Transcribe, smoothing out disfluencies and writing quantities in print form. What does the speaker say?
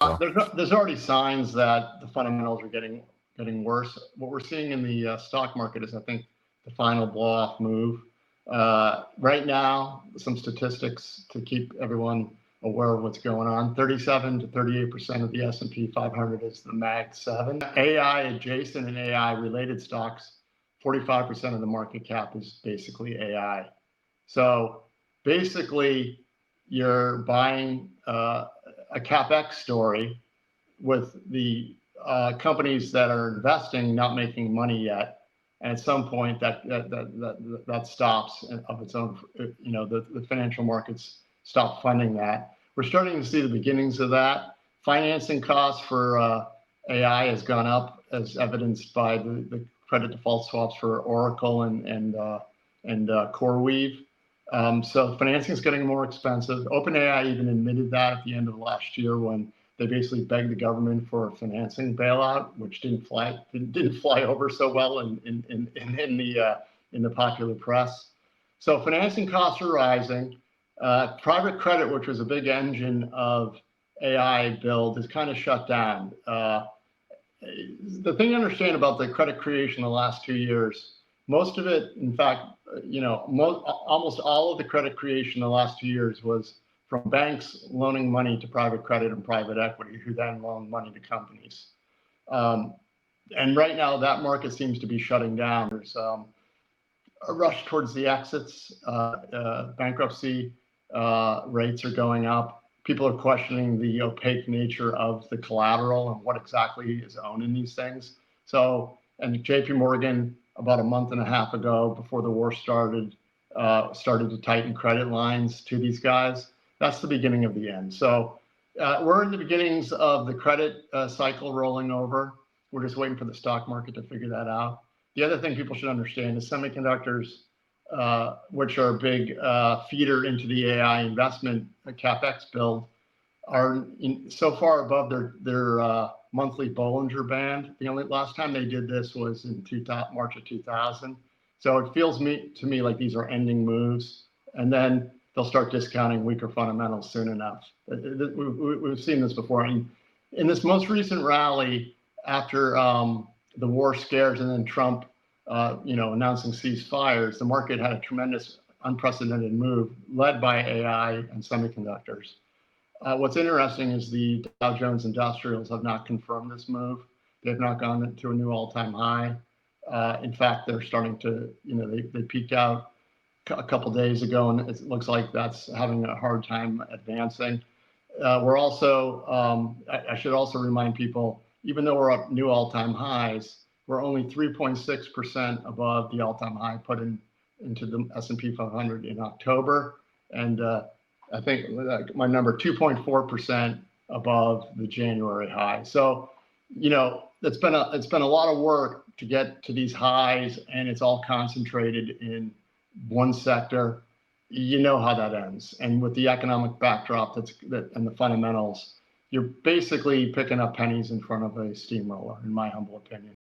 So There's already signs that the fundamentals are getting worse. What we're seeing in the stock market is, I think, the final blow-off move. Right now, some statistics to keep everyone aware of what's going on. 37 to 38% of the S&P 500 is the Mag 7. AI adjacent and AI related stocks, 45% of the market cap is basically AI. So basically, you're buying a capex story with the companies that are investing not making money yet, and at some point that stops of its own. The financial markets stop funding that. We're starting to see the beginnings of that. Financing costs for AI has gone up, as evidenced by the credit default swaps for Oracle and CoreWeave. So financing is getting more expensive. OpenAI even admitted that at the end of last year when they basically begged the government for a financing bailout, which didn't fly over so well in the popular press. So financing costs are rising. Private credit, which was a big engine of AI build, is kind of shut down. The thing to understand about the credit creation the last 2 years, most of it, in fact, almost all of the credit creation the last 2 years was from banks loaning money to private credit and private equity, who then loan money to companies. And right now, that market seems to be shutting down. There's a rush towards the exits. Bankruptcy rates are going up. People are questioning the opaque nature of the collateral and what exactly is owned in these things. So, and JP Morgan, about a month and a half ago, before the war started to tighten credit lines to these guys. That's the beginning of the end. So we're in the beginnings of the credit cycle rolling over. We're just waiting for the stock market to figure that out. The other thing people should understand is semiconductors, which are a big feeder into the AI investment capex build, are so far above their monthly Bollinger Band. The only last time they did this was in March of 2000. So it feels to me like these are ending moves, and then they'll start discounting weaker fundamentals soon enough. We've seen this before. And in this most recent rally, after the war scares and then Trump, announcing ceasefires, the market had a tremendous, unprecedented move led by AI and semiconductors. What's interesting is the Dow Jones Industrials have not confirmed this move. They've not gone to a new all-time high. In fact, they're starting to, they peaked out a couple days ago, and it looks like that's having a hard time advancing. We're also, I should also remind people, even though we're at new all-time highs, we're only 3.6% above the all-time high put into the S&P 500 in October, and I think my number 2.4% above the January high. So, it's been a lot of work to get to these highs, and it's all concentrated in one sector. You know how that ends, and with the economic backdrop and the fundamentals, you're basically picking up pennies in front of a steamroller, in my humble opinion.